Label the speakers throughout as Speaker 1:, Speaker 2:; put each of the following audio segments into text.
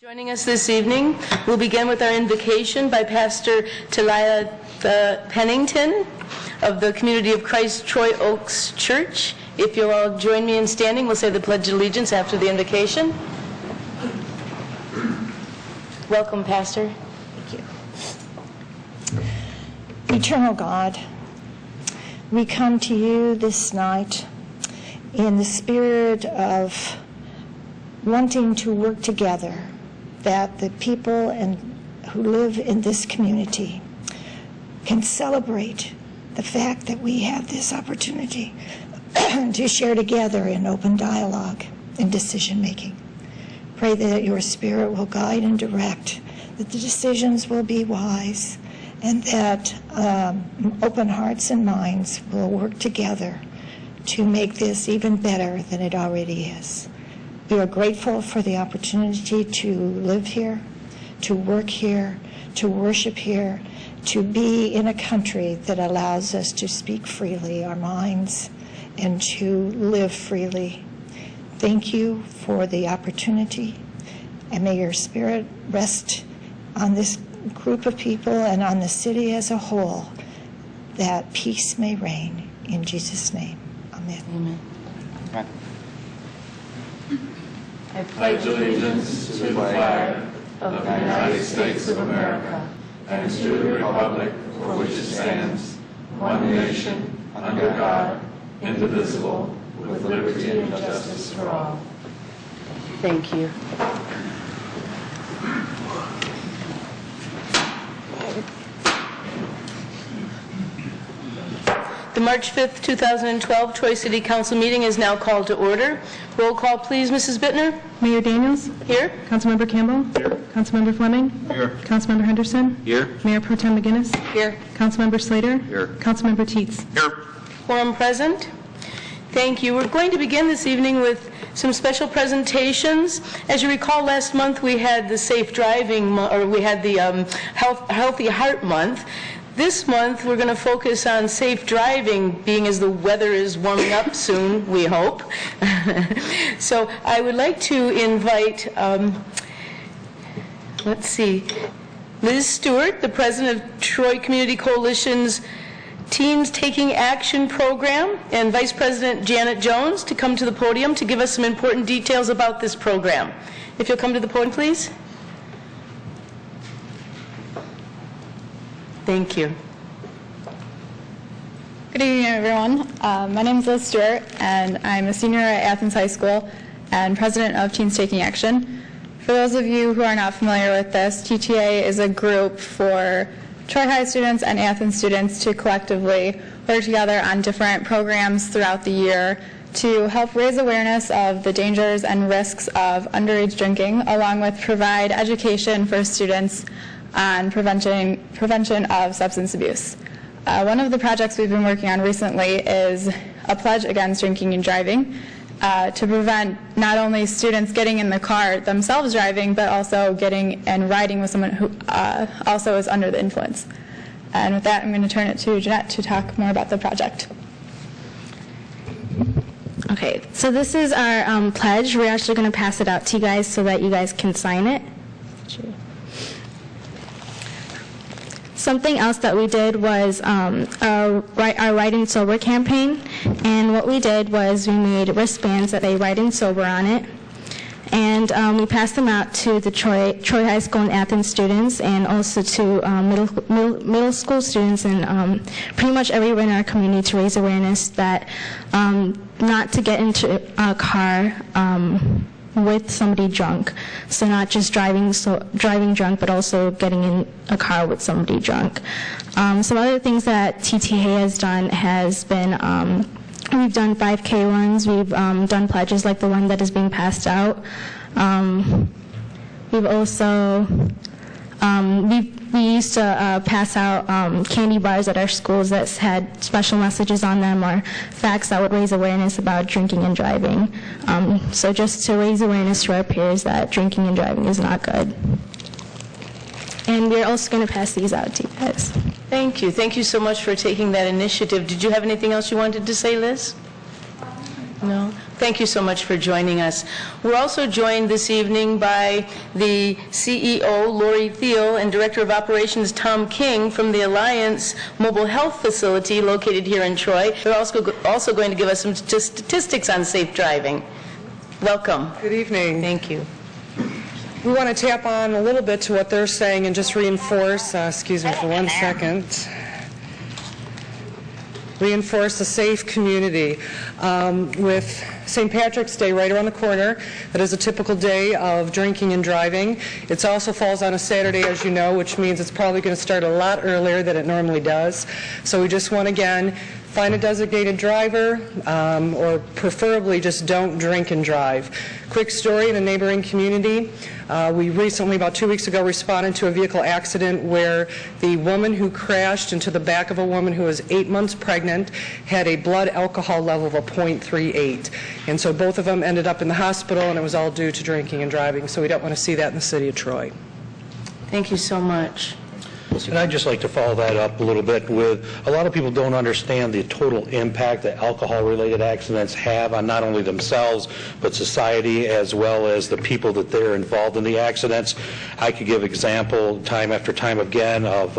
Speaker 1: Joining us this evening, we'll begin with our invocation by Pastor Talia Pennington of the Community of Christ Troy Oaks Church. If you'll all join me in standing, we'll say the Pledge of Allegiance after the invocation. Welcome, Pastor.
Speaker 2: Thank you. Eternal God, we come to you this night in the spirit of wanting to work together, that the people who live in this community can celebrate the fact that we have this opportunity to share together in open dialogue and decision-making. Pray that your Spirit will guide and direct, that the decisions will be wise, and that open hearts and minds will work together to make this even better than it already is. We are grateful for the opportunity to live here, to work here, to worship here, to be in a country that allows us to speak freely our minds and to live freely. Thank you for the opportunity, and may your Spirit rest on this group of people and on the city as a whole, that peace may reign. In Jesus' name, amen.
Speaker 1: Amen.
Speaker 3: Amen.
Speaker 1: I pledge allegiance to the flag of the United States of America and to the republic for which it stands, one nation, under God, indivisible, with liberty and justice for all. Thank you. The March 5th, 2012 Troy City Council meeting is now called to order. Roll call, please, Mrs. Bittner.
Speaker 4: Mayor Daniels?
Speaker 1: Here.
Speaker 4: Councilmember Campbell?
Speaker 3: Here.
Speaker 4: Councilmember Fleming?
Speaker 3: Here.
Speaker 4: Councilmember Henderson?
Speaker 3: Here.
Speaker 4: Mayor Pro Tem McGinnis?
Speaker 1: Here.
Speaker 4: Councilmember Slater?
Speaker 3: Here.
Speaker 4: Councilmember Teets?
Speaker 3: Here.
Speaker 1: Quorum present. Thank you. We're going to begin this evening with some special presentations. As you recall, last month we had the Safe Driving, or we had the Healthy Heart Month. This month we're going to focus on safe driving, being as the weather is warming up soon, we hope. So I would like to invite, Liz Stewart, the president of Troy Community Coalition's Teens Taking Action program, and Vice President Janet Jones to come to the podium to give us some important details about this program. If you'll come to the podium, please. Thank you.
Speaker 5: Good evening, everyone. My name is Liz Stewart, and I'm a senior at Athens High School and president of Teens Taking Action. For those of you who are not familiar with this, TTA is a group for Troy High students and Athens students to collectively work together on different programs throughout the year to help raise awareness of the dangers and risks of underage drinking, along with provide education for students on prevention of substance abuse. One of the projects we've been working on recently is a pledge against drinking and driving to prevent not only students getting in the car themselves driving, but also getting and riding with someone who also is under the influence. And with that, I'm going to turn it to Jeanette to talk more about the project.
Speaker 6: Okay, so this is our pledge. We're actually going to pass it out to you guys so that you guys can sign it. Something else that we did was our Riding Sober campaign, and what we did was we made wristbands that say Riding Sober on it, and we passed them out to the Troy High School and Athens students, and also to middle school students, and pretty much everywhere in our community to raise awareness that not to get into a car with somebody drunk. So not just driving drunk, but also getting in a car with somebody drunk. Some other things that TTA has done has been, we've done 5K runs, we've done pledges like the one that is being passed out. We've also, we used to pass out candy bars at our schools that had special messages on them or facts that would raise awareness about drinking and driving. So just to raise awareness to our peers that drinking and driving is not good. And we're also going to pass these out to you guys.
Speaker 1: Thank you. Thank you so much for taking that initiative. Did you have anything else you wanted to say, Liz? No? Thank you so much for joining us. We're also joined this evening by the CEO, Lori Thiel, and Director of Operations, Tom King, from the Alliance Mobile Health Facility located here in Troy. They're also going to give us some statistics on safe driving. Welcome.
Speaker 3: Good evening.
Speaker 1: Thank you.
Speaker 3: We want to tap on a little bit to what they're saying and just reinforce, excuse me for 1 second, reinforce a safe community. With St. Patrick's Day right around the corner, that is a typical day of drinking and driving. It also falls on a Saturday, as you know, which means it's probably going to start a lot earlier than it normally does. So we just want, again, find a designated driver, or preferably just don't drink and drive. Quick story in a neighboring community. We recently, about 2 weeks ago, responded to a vehicle accident where the woman who crashed into the back of a woman who was 8 months pregnant had a blood alcohol level of a 0.38. And so both of them ended up in the hospital, and it was all due to drinking and driving. So we don't want to see that in the city of Troy.
Speaker 1: Thank you so much.
Speaker 7: And I'd just like to follow that up a little bit with, a lot of people don't understand the total impact that alcohol-related accidents have on not only themselves, but society, as well as the people that they're involved in the accidents. I could give example time after time again of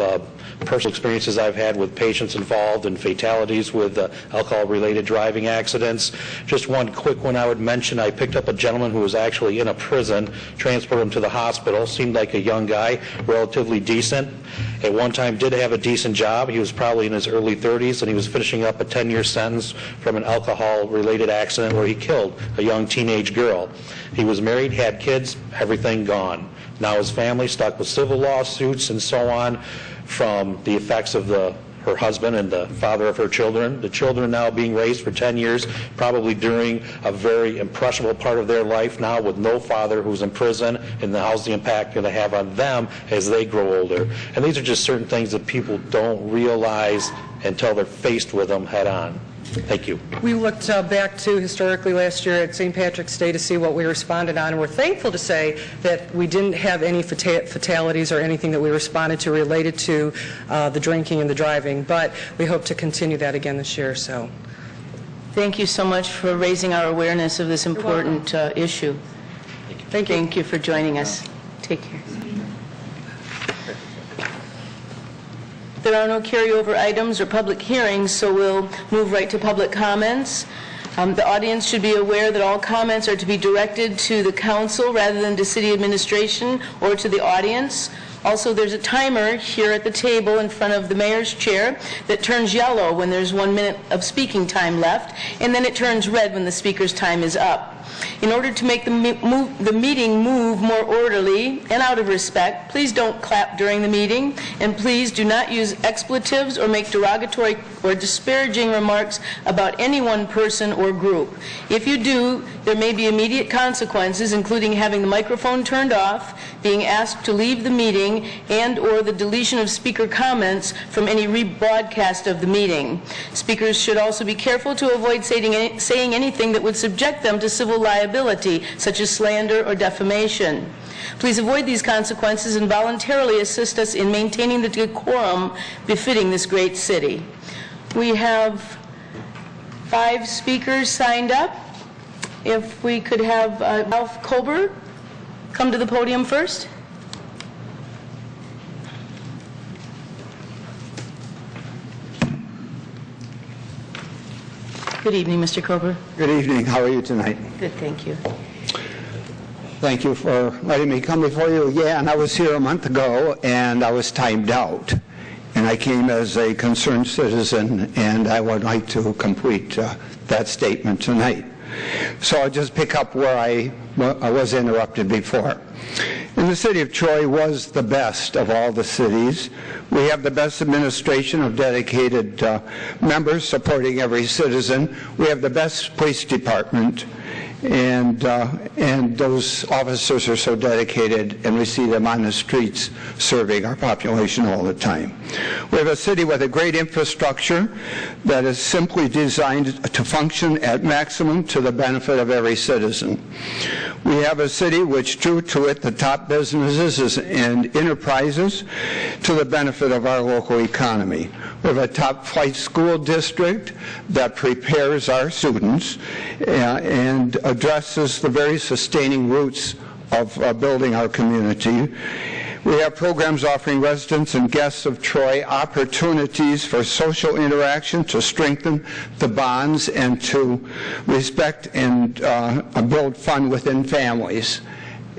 Speaker 7: personal experiences I've had with patients involved in fatalities with alcohol-related driving accidents. Just one quick one I would mention, I picked up a gentleman who was actually in a prison, transported him to the hospital, seemed like a young guy, relatively decent. At one time did have a decent job. He was probably in his early 30s, and he was finishing up a 10-year sentence from an alcohol-related accident where he killed a young teenage girl. He was married, had kids, everything gone. Now his family stuck with civil lawsuits and so on from the effects of her husband and the father of her children. The children now being raised for 10 years, probably during a very impressionable part of their life now with no father who's in prison, and how's the impact going to have on them as they grow older. And these are just certain things that people don't realize until they're faced with them head on. Thank you.
Speaker 3: We looked back to historically last year at St. Patrick's Day to see what we responded on, and we're thankful to say that we didn't have any fatalities or anything that we responded to related to the drinking and the driving, but we hope to continue that again this year. So,
Speaker 1: thank you so much for raising our awareness of this important issue.
Speaker 3: Thank you.
Speaker 1: Thank you for joining us. Take care. There are no carryover items or public hearings, so we'll move right to public comments. The audience should be aware that all comments are to be directed to the council rather than to city administration or to the audience. Also, there's a timer here at the table in front of the mayor's chair that turns yellow when there's 1 minute of speaking time left, and then it turns red when the speaker's time is up. In order to make the meeting move more orderly and out of respect, please don't clap during the meeting, and please do not use expletives or make derogatory or disparaging remarks about any one person or group. If you do, there may be immediate consequences, including having the microphone turned off, being asked to leave the meeting, and or the deletion of speaker comments from any rebroadcast of the meeting. Speakers should also be careful to avoid saying anything that would subject them to civil liability, such as slander or defamation. Please avoid these consequences and voluntarily assist us in maintaining the decorum befitting this great city. We have 5 speakers signed up. If we could have Ralph Kober come to the podium first. Good evening, Mr. Kober.
Speaker 8: Good evening. How are you tonight?
Speaker 1: Good, thank you.
Speaker 8: Thank you for letting me come before you again. I was here a month ago, and I was timed out. And I came as a concerned citizen, and I would like to complete that statement tonight. So I'll just pick up where I was interrupted before. And the city of Troy was the best of all the cities. We have the best administration of dedicated members supporting every citizen. We have the best police department, and those officers are so dedicated, and we see them on the streets serving our population all the time. We have a city with a great infrastructure that is simply designed to function at maximum to the benefit of every citizen. We have a city which drew to it the top businesses and enterprises to the benefit of our local economy. We have a top flight school district that prepares our students and addresses the very sustaining roots of building our community. We have programs offering residents and guests of Troy opportunities for social interaction to strengthen the bonds and to respect and build fun within families.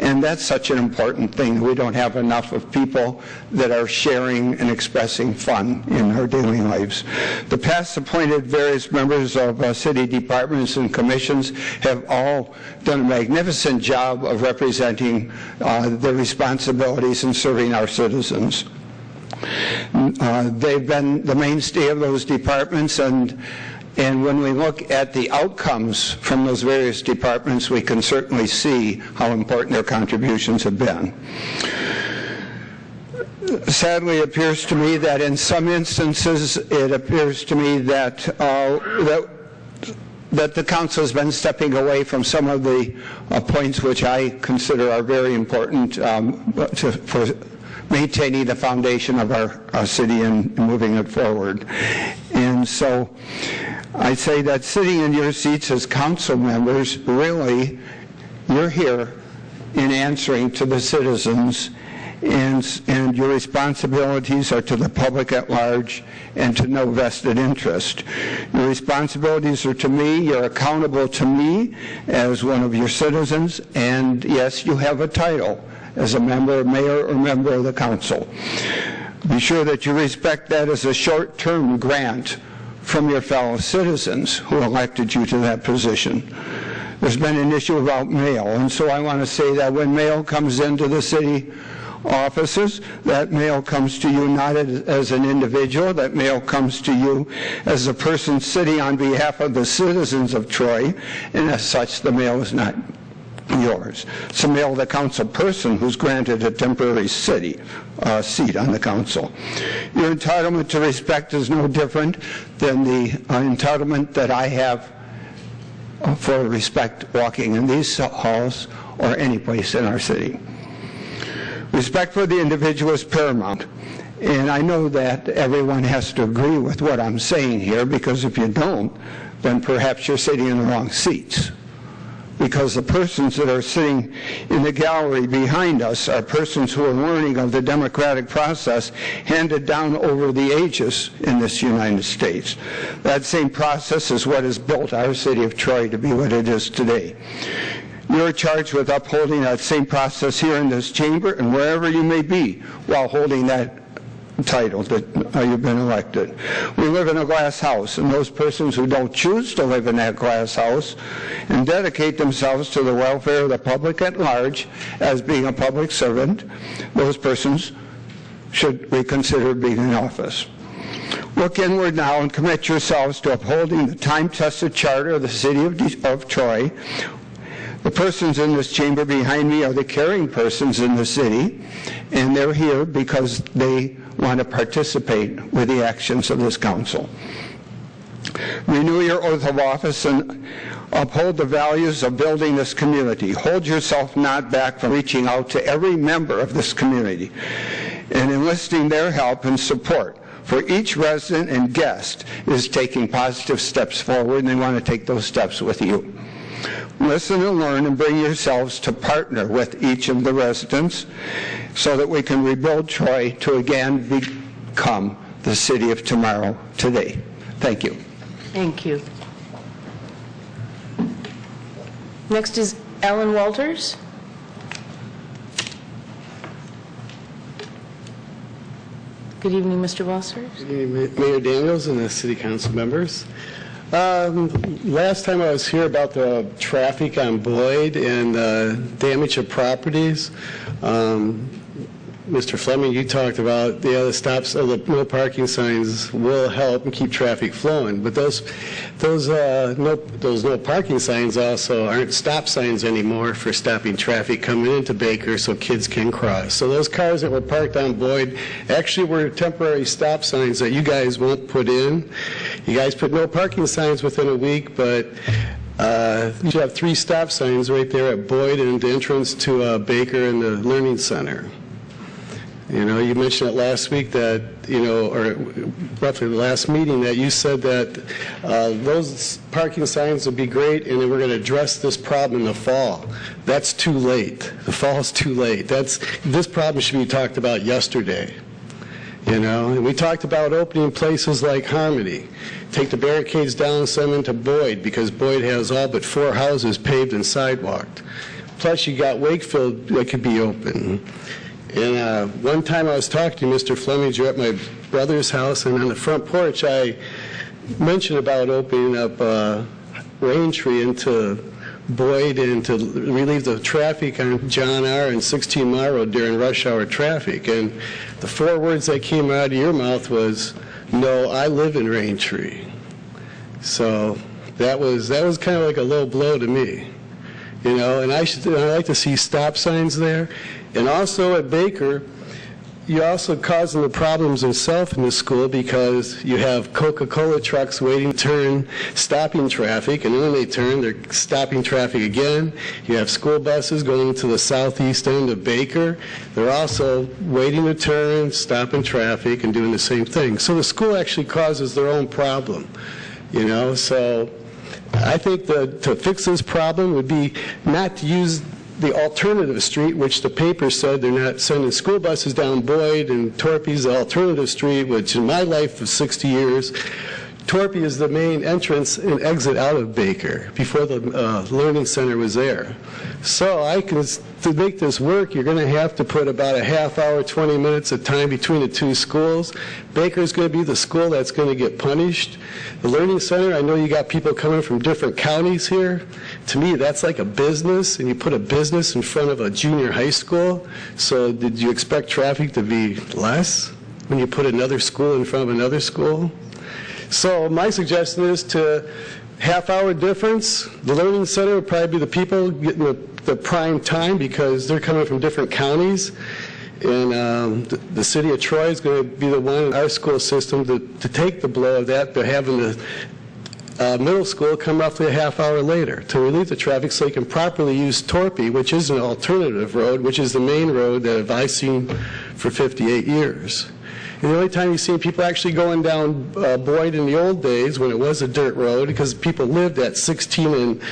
Speaker 8: And that's such an important thing. We don't have enough of people that are sharing and expressing fun in our daily lives. The past appointed various members of city departments and commissions have all done a magnificent job of representing their responsibilities and serving our citizens. They've been the mainstay of those departments, and when we look at the outcomes from those various departments, we can certainly see how important their contributions have been. Sadly, it appears to me that in some instances, it appears to me that the council has been stepping away from some of the points which I consider are very important for maintaining the foundation of our city and moving it forward. And so I say that sitting in your seats as council members, really, you're here in answering to the citizens, and your responsibilities are to the public at large and to no vested interest. Your responsibilities are to me. You're accountable to me as one of your citizens, and yes, you have a title as a member, mayor, or member of the council. Be sure that you respect that as a short-term grant from your fellow citizens who elected you to that position. There's been an issue about mail, and so I want to say that when mail comes into the city offices, that mail comes to you not as an individual, that mail comes to you as a person sitting on behalf of the citizens of Troy, and as such, the mail is not yours. It's a mail of the council person who's granted a temporary seat on the council. Your entitlement to respect is no different than the entitlement that I have for respect walking in these halls or any place in our city. Respect for the individual is paramount. And I know that everyone has to agree with what I'm saying here, because if you don't, then perhaps you're sitting in the wrong seats. Because the persons that are sitting in the gallery behind us are persons who are learning of the democratic process handed down over the ages in this United States. That same process is what has built our city of Troy to be what it is today. You're charged with upholding that same process here in this chamber and wherever you may be while holding that title that you've been elected. We live in a glass house, and those persons who don't choose to live in that glass house and dedicate themselves to the welfare of the public at large as being a public servant, those persons should reconsider being in office. Look inward now and commit yourselves to upholding the time-tested charter of the city of Troy. The persons in this chamber behind me are the caring persons in the city, and they're here because they want to participate with the actions of this council. Renew your oath of office and uphold the values of building this community. Hold yourself not back from reaching out to every member of this community and enlisting their help and support. For each resident and guest is taking positive steps forward, and they want to take those steps with you. Listen and learn and bring yourselves to partner with each of the residents so that we can rebuild Troy to again become the city of tomorrow today. Thank you.
Speaker 1: Thank you. Next is Ellen Walters. Good evening, Mr. Walters.
Speaker 9: Good evening, Mayor Daniels and the city council members. Last time I was here about the traffic on Boyd and damage of properties. Mr. Fleming, you talked about the stops of the no parking signs will help and keep traffic flowing, but those no parking signs also aren't stop signs anymore for stopping traffic coming into Baker so kids can cross. So those cars that were parked on Boyd actually were temporary stop signs that you guys won't put in. You guys put no parking signs within a week, but You should have 3 stop signs right there at Boyd and the entrance to Baker and the Learning Center. You know, you mentioned it last week that, you know, or roughly the last meeting, that you said that those parking signs would be great and then we're going to address this problem in the fall. That's too late. The fall's too late. This problem should be talked about yesterday. You know, and we talked about opening places like Harmony. Take the barricades down and send them to Boyd, because Boyd has all but 4 houses paved and sidewalked. Plus, you got Wakefield that could be open. And one time I was talking to Mr. Fleming, you're at my brother's house, and on the front porch I mentioned about opening up Raintree into Boyd and to relieve the traffic on John R. and 16 Mile Road during rush hour traffic. And the 4 words that came out of your mouth was, "No, I live in Raintree." So that was kind of like a low blow to me. You know, and I like to see stop signs there. And also at Baker, you're also causing the problems itself in the school, because you have Coca-Cola trucks waiting to turn, stopping traffic, and when they turn, they're stopping traffic again. You have school buses going to the southeast end of Baker. They're also waiting to turn, stopping traffic, and doing the same thing. So the school actually causes their own problem, you know. So I think that to fix this problem would be not to use the alternative street, which the paper said they're not sending school buses down Boyd, and Torpy's the alternative street, which in my life of 60 years, Torpy is the main entrance and exit out of Baker before the Learning Center was there. So to make this work, you're going to have to put about a half hour, 20 minutes of time between the 2 schools. Baker's going to be the school that's going to get punished. The Learning Center, I know you got people coming from different counties here. To me, that's like a business, and you put a business in front of a junior high school. So did you expect traffic to be less when you put another school in front of another school? So my suggestion is to half-hour difference. The Learning Center would probably be the people getting the prime time, because they're coming from different counties. And the city of Troy is going to be the one in our school system to take the blow of that, by having the middle school come roughly a half hour later to relieve the traffic, so they can properly use Torpy, which is an alternative road, which is the main road that I've seen for 58 years. And the only time you've seen people actually going down Boyd in the old days, when it was a dirt road, because people lived at 16 and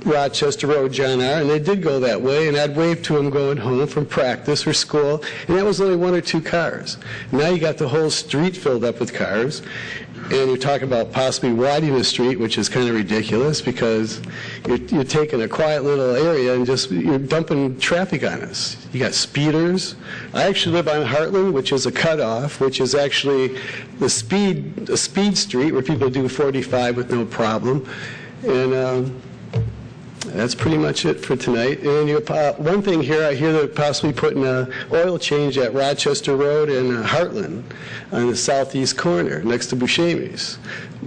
Speaker 9: Rochester Road, John R., and they did go that way, and I'd wave to them going home from practice or school, and that was only 1 or 2 cars. Now you got the whole street filled up with cars, and you're talking about possibly widening the street, which is kind of ridiculous, because you're taking a quiet little area and you're dumping traffic on us. You got speeders. I actually live on Heartland, which is a cutoff, which is actually a speed street where people do 45 with no problem. And that's pretty much it for tonight. And one thing here, I hear they're possibly putting an oil change at Rochester Road and Heartland on the southeast corner next to Buscemi's.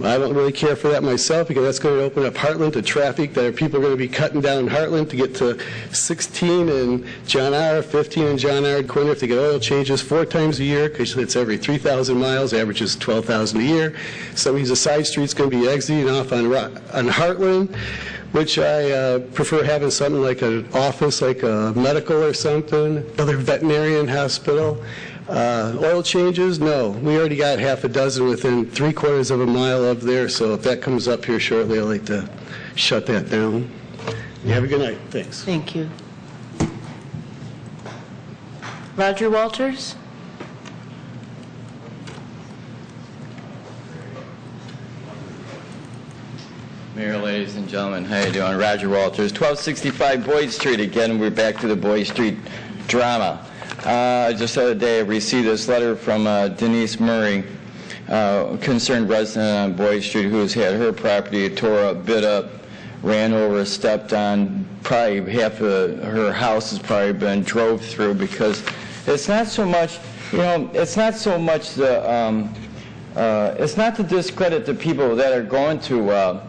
Speaker 9: I don't really care for that myself, because that's going to open up Heartland to traffic. That people are going to be cutting down Heartland to get to 16 and John R., 15 and John R. corner if they get oil changes 4 times a year, because it's every 3,000 miles, averages 12,000 a year. Some of these side streets going to be exiting off on Heartland, which I prefer having something like an office, like a medical or something, another veterinarian hospital. Oil changes? No. We already got half a dozen within 3/4 of a mile of there, so if that comes up here shortly, I'd like to shut that down. You have a good night. Thanks.
Speaker 1: Thank you. Roger Walters?
Speaker 10: Mayor, ladies and gentlemen, how you doing? Roger Walters, 1265 Boyd Street. Again, we're back to the Boyd Street drama. Just the other day, I received this letter from Denise Murray, concerned resident on Boyd Street, who's had her property tore up, bit up, ran over, stepped on. Probably half of her house has probably been drove through, because it's not so much, it's not so much the, it's not to discredit the people that are going to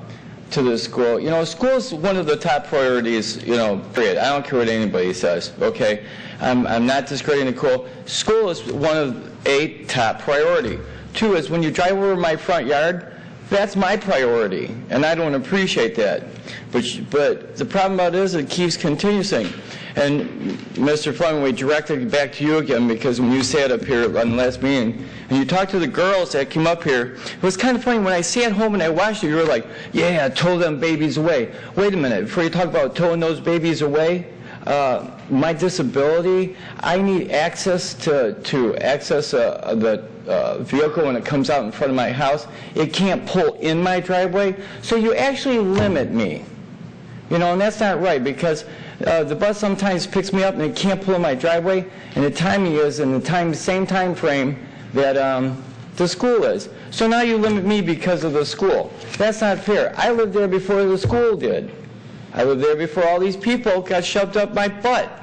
Speaker 10: the school. School's one of the top priorities, period. I don't care what anybody says, okay? I'm not discrediting the school. School is one of a top priority. 2 is when you drive over my front yard, That's my priority, and I don't appreciate that. But the problem about it is it keeps continuing. And Mr. Fleming, we directed it back to you again, because when you sat up here on the last meeting, and you talked to the girls that came up here, it was kind of funny. When I sat home and I watched it, you were like, yeah, tow them babies away. Wait a minute, before you talk about towing those babies away, my disability, I need access to access the vehicle when it comes out in front of my house. It can't pull in my driveway, so you actually limit me. You know, and that's not right, because the bus sometimes picks me up and it can't pull in my driveway, and the timing is in the same time frame that the school is. So now you limit me because of the school. That's not fair. I lived there before the school did. I lived there before all these people got shoved up my butt.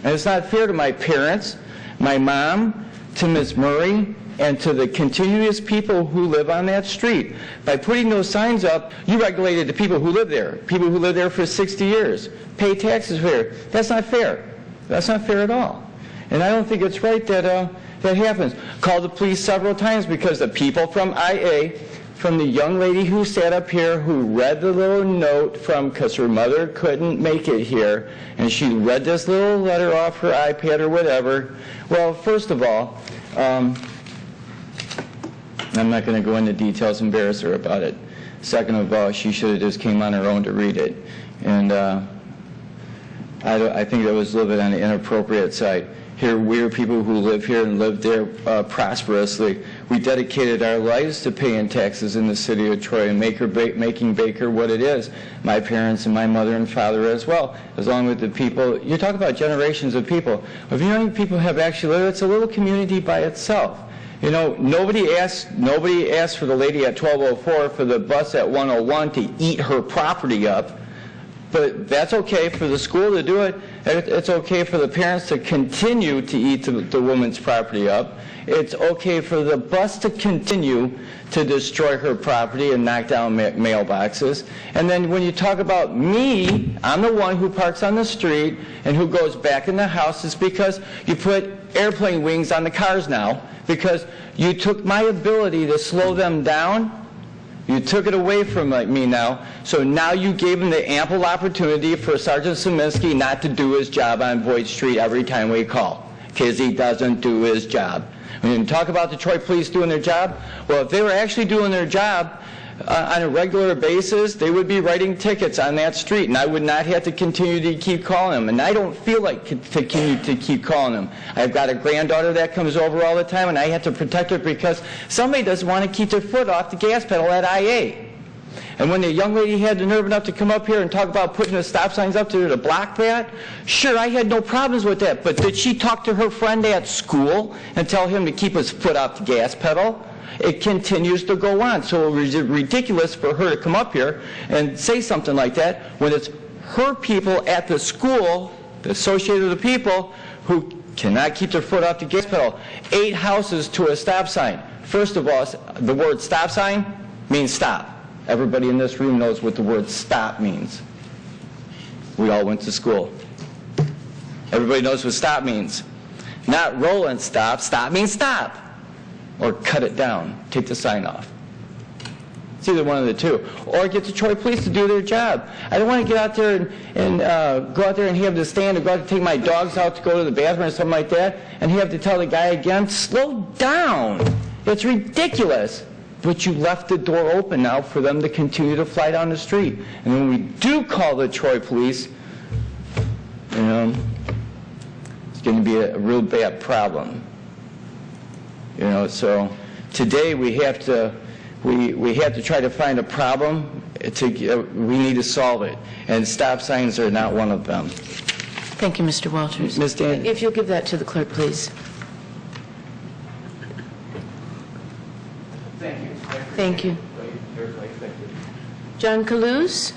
Speaker 10: And it's not fair to my parents, my mom, to Ms. Murray, and to the continuous people who live on that street. By putting those signs up, you regulated the people who live there for 60 years, pay taxes there. That's not fair. That's not fair at all. And I don't think it's right that that happens. Called the police several times because the people from IA, from the young lady who sat up here who read the little note because her mother couldn't make it here, and she read this little letter off her iPad or whatever. Well, first of all, I'm not going to go into details, embarrass her about it. Second of all, she should have just came on her own to read it. And I think that was a little bit on the inappropriate side. Here, we're people who live here and live there prosperously. We dedicated our lives to paying taxes in the city of Troy and making Baker what it is. My parents and my mother and father as well, along with the people. You talk about generations of people. If you know how many people have actually lived, it's a little community by itself. You know, nobody asked for the lady at 1204 for the bus at 101 to eat her property up. But that's okay for the school to do it. It's okay for the parents to continue to eat the woman's property up. It's okay for the bus to continue to destroy her property and knock down mailboxes. And then when you talk about me, I'm the one who parks on the street and who goes back in the house. It's because you put airplane wings on the cars now, because you took my ability to slow them down. You took it away from me now, so now you gave him the ample opportunity for Sergeant Szymanski not to do his job on Boyd Street every time we call, because he doesn't do his job. When you talk about the Troy Police doing their job, well, if they were actually doing their job on a regular basis, they would be writing tickets on that street, and I would not have to continue to keep calling them. And I don't feel like to continue to keep calling them. I've got a granddaughter that comes over all the time, and I have to protect her because somebody doesn't want to keep their foot off the gas pedal at IA. And when the young lady had the nerve enough to come up here and talk about putting the stop signs up to block that, sure, I had no problems with that. But did she talk to her friend at school and tell him to keep his foot off the gas pedal? It continues to go on. So it was ridiculous for her to come up here and say something like that when it's her people at the school, associated with the people, who cannot keep their foot off the gas pedal. 8 houses to a stop sign. First of all, the word stop sign means stop. Everybody in this room knows what the word stop means. We all went to school. Everybody knows what stop means. Not roll and stop. Stop means stop. Or cut it down, take the sign off. It's either one of the two. Or get the Troy Police to do their job. I don't want to get out there and go out there and have to stand and go out to take my dogs out to go to the bathroom or something like that, and have to tell the guy again, slow down. It's ridiculous. But you left the door open now for them to continue to fly down the street. And when we do call the Troy Police, you know, it's going to be a real bad problem. You know, so today we have to try to find a problem. We need to solve it, and stop signs are not one of them.
Speaker 1: Thank you, Mr. Walters.
Speaker 10: Ms. Dan-
Speaker 1: If you'll give that to the clerk, please. Thank you. John Kalous?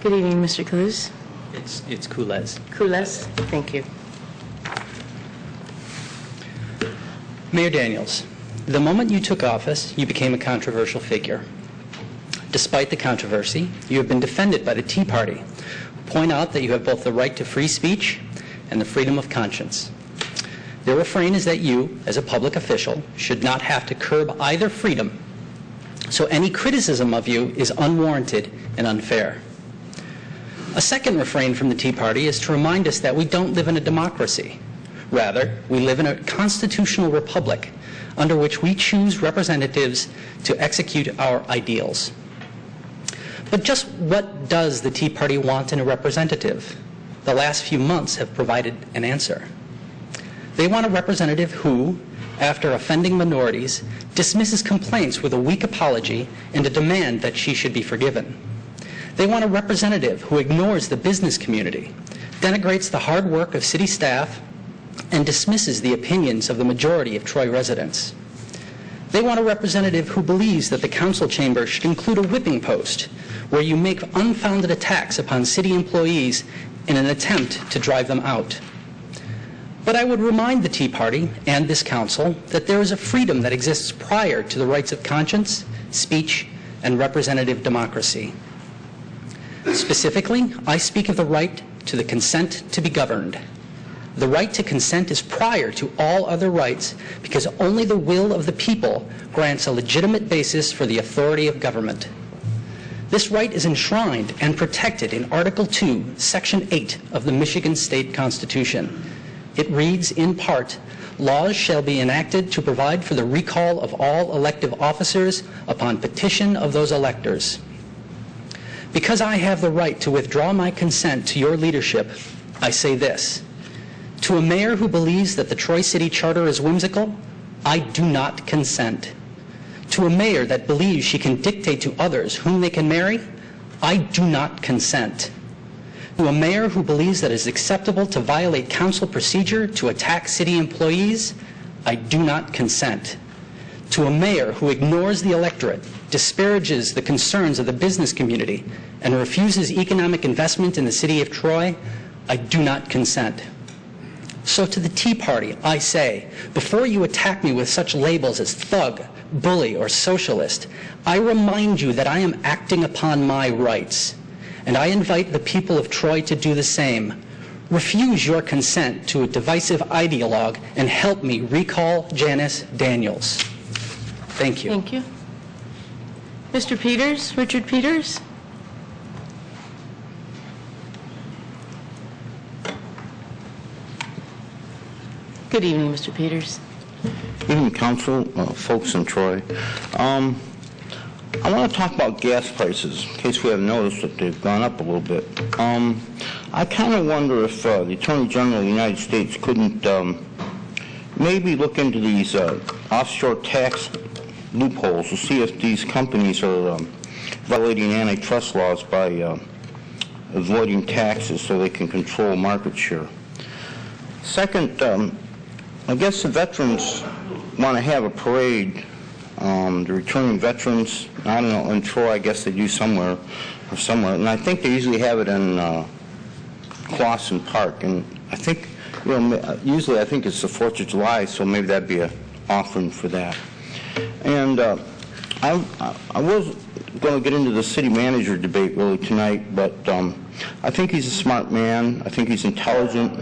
Speaker 1: Good evening, Mr. Kalous.
Speaker 11: It's Kules.
Speaker 1: Kules, thank you.
Speaker 11: Mayor Daniels, the moment you took office, you became a controversial figure. Despite the controversy, you have been defended by the Tea Party, point out that you have both the right to free speech and the freedom of conscience. Their refrain is that you, as a public official, should not have to curb either freedom, so any criticism of you is unwarranted and unfair. A second refrain from the Tea Party is to remind us that we don't live in a democracy. Rather, we live in a constitutional republic under which we choose representatives to execute our ideals. But just what does the Tea Party want in a representative? The last few months have provided an answer. They want a representative who, after offending minorities, dismisses complaints with a weak apology and a demand that she should be forgiven. They want a representative who ignores the business community, denigrates the hard work of city staff, and dismisses the opinions of the majority of Troy residents. They want a representative who believes that the council chamber should include a whipping post where you make unfounded attacks upon city employees in an attempt to drive them out. But I would remind the Tea Party and this council that there is a freedom that exists prior to the rights of conscience, speech, and representative democracy. Specifically, I speak of the right to the consent to be governed. The right to consent is prior to all other rights because only the will of the people grants a legitimate basis for the authority of government. This right is enshrined and protected in Article 2, Section 8 of the Michigan State Constitution. It reads, in part, laws shall be enacted to provide for the recall of all elective officers upon petition of those electors. Because I have the right to withdraw my consent to your leadership, I say this. To a mayor who believes that the Troy City Charter is whimsical, I do not consent. To a mayor that believes she can dictate to others whom they can marry, I do not consent. To a mayor who believes that it is acceptable to violate council procedure to attack city employees, I do not consent. To a mayor who ignores the electorate, disparages the concerns of the business community, and refuses economic investment in the city of Troy, I do not consent. So to the Tea Party, I say, before you attack me with such labels as thug, bully, or socialist, I remind you that I am acting upon my rights. And I invite the people of Troy to do the same. Refuse your consent to a divisive ideologue and help me recall Janice Daniels. Thank you.
Speaker 1: Thank you. Mr. Peters, Richard Peters. Good evening, Mr. Peters.
Speaker 12: Good evening, Council, folks in Troy. I want to talk about gas prices, in case we haven't noticed that they've gone up a little bit. I kind of wonder if the Attorney General of the United States couldn't maybe look into these offshore tax loopholes to see if these companies are violating antitrust laws by avoiding taxes so they can control market share. Second, I guess the veterans want to have a parade. The returning veterans, I don't know, in Troy, I guess they do somewhere, and I think they usually have it in Clawson Park, and I think, you know, usually I think it's the 4th of July, so maybe that'd be an offering for that. And I was going to get into the city manager debate really tonight, but I think he's a smart man. I think he's intelligent,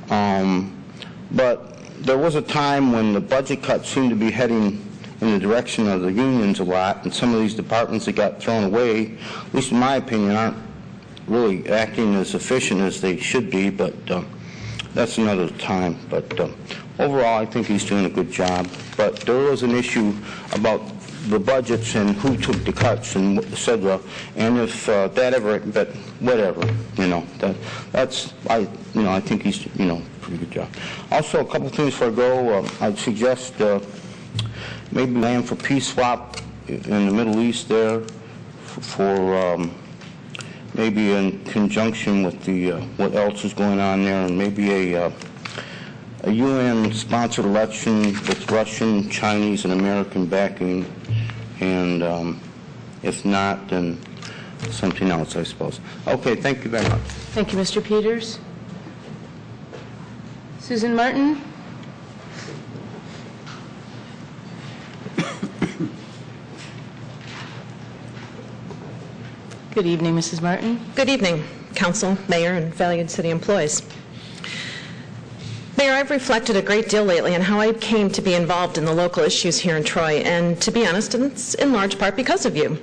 Speaker 12: but there was a time when the budget cuts seemed to be heading in the direction of the unions a lot, and some of these departments that got thrown away, at least in my opinion, aren't really acting as efficient as they should be, but that's another time. But overall, I think he's doing a good job. But there was an issue about the budgets and who took the cuts and et cetera, and if that ever, but whatever, you know, that's, I think he's, you know, pretty good job. Also, a couple things before I go, I'd suggest maybe land for peace swap in the Middle East there for maybe in conjunction with the what else is going on there, and maybe a UN-sponsored election with Russian, Chinese, and American backing, and if not, then something else, I suppose. Okay, thank you very much.
Speaker 1: Thank you, Mr. Peters. Susan Martin.
Speaker 13: Good evening, Mrs. Martin.
Speaker 14: Good evening.
Speaker 13: council, mayor, and valued city employees. Mayor, I've reflected a great deal lately on how I came to be involved in the local issues here in Troy, and to be honest, it's in large part because of you.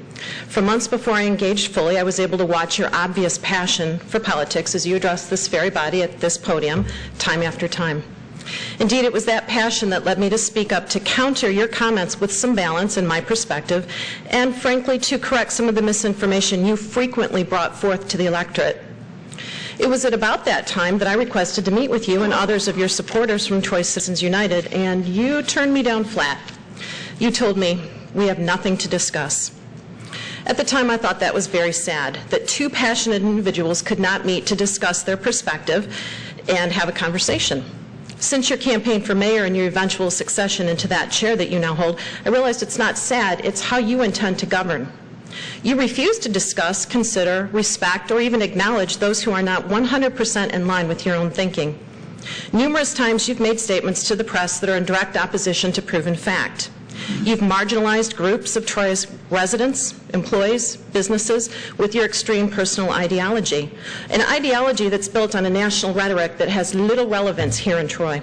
Speaker 13: For months before I engaged fully, I was able to watch your obvious passion for politics as you addressed this very body at this podium time after time. Indeed, it was that passion that led me to speak up to counter your comments with some balance in my perspective, and frankly, to correct some of the misinformation you frequently brought forth to the electorate. It was at about that time that I requested to meet with you and others of your supporters from Troy Citizens United, and you turned me down flat. You told me, we have nothing to discuss. At the time, I thought that was very sad, that two passionate individuals could not meet to discuss their perspective and have a conversation. Since your campaign for mayor and your eventual succession into that chair that you now hold, I realized it's not sad, it's how you intend to govern. You refuse to discuss, consider, respect, or even acknowledge those who are not 100% in line with your own thinking. Numerous times you've made statements to the press that are in direct opposition to proven fact. You've marginalized groups of Troy's residents, employees, businesses with your extreme personal ideology, an ideology that's built on a national rhetoric that has little relevance here in Troy.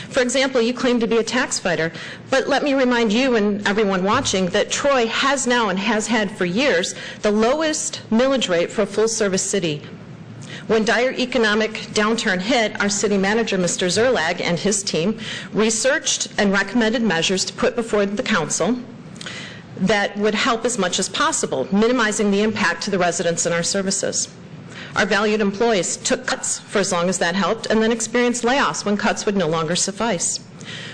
Speaker 13: For example, you claim to be a tax fighter, but let me remind you and everyone watching that Troy has now and has had for years the lowest millage rate for a full-service city. When dire economic downturn hit, our city manager, Mr. Zerlag, and his team researched and recommended measures to put before the council that would help as much as possible, minimizing the impact to the residents and our services. Our valued employees took cuts for as long as that helped and then experienced layoffs when cuts would no longer suffice.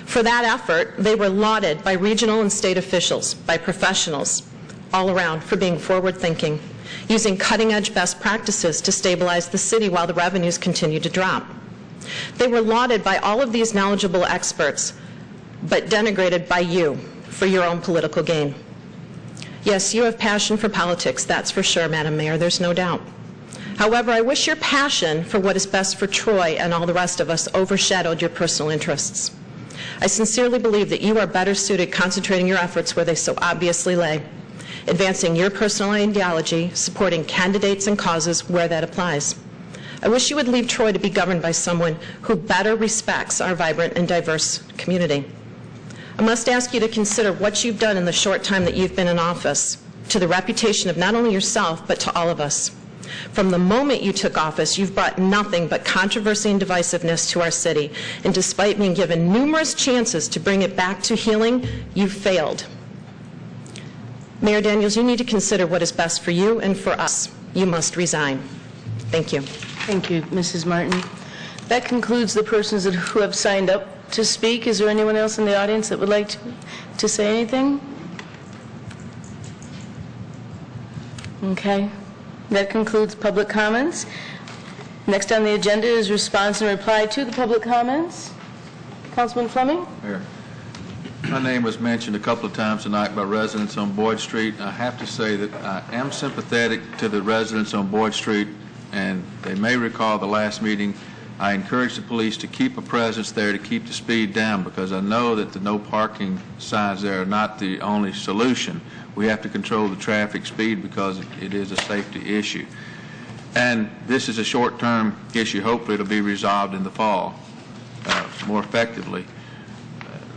Speaker 13: For that effort, they were lauded by regional and state officials, by professionals all around for being forward-thinking, using cutting-edge best practices to stabilize the city while the revenues continued to drop. They were lauded by all of these knowledgeable experts, but denigrated by you for your own political gain. Yes, you have passion for politics, that's for sure, Madam Mayor, there's no doubt. However, I wish your passion for what is best for Troy and all the rest of us overshadowed your personal interests. I sincerely believe that you are better suited concentrating your efforts where they so obviously lay, advancing your personal ideology, supporting candidates and causes where that applies. I wish you would leave Troy to be governed by someone who better respects our vibrant and diverse community. I must ask you to consider what you've done in the short time that you've been in office to the reputation of not only yourself, but to all of us. From the moment you took office, you've brought nothing but controversy and divisiveness to our city, and despite being given numerous chances to bring it back to healing, you've failed. Mayor Daniels, you need to consider what is best for you and for us. You must resign. Thank you.
Speaker 1: Thank you, Mrs. Martin. That concludes the persons who have signed up to speak. Is there anyone else in the audience that would like to say anything? Okay. That concludes public comments. Next on the agenda is response and reply to the public comments. Councilman Fleming?
Speaker 14: Mayor, my name was mentioned a couple of times tonight by residents on Boyd Street. I have to say that I am sympathetic to the residents on Boyd Street, and they may recall the last meeting I encouraged the police to keep a presence there to keep the speed down, because I know that the no parking signs there are not the only solution. We have to control the traffic speed because it is a safety issue. And this is a short-term issue. Hopefully it'll be resolved in the fall more effectively.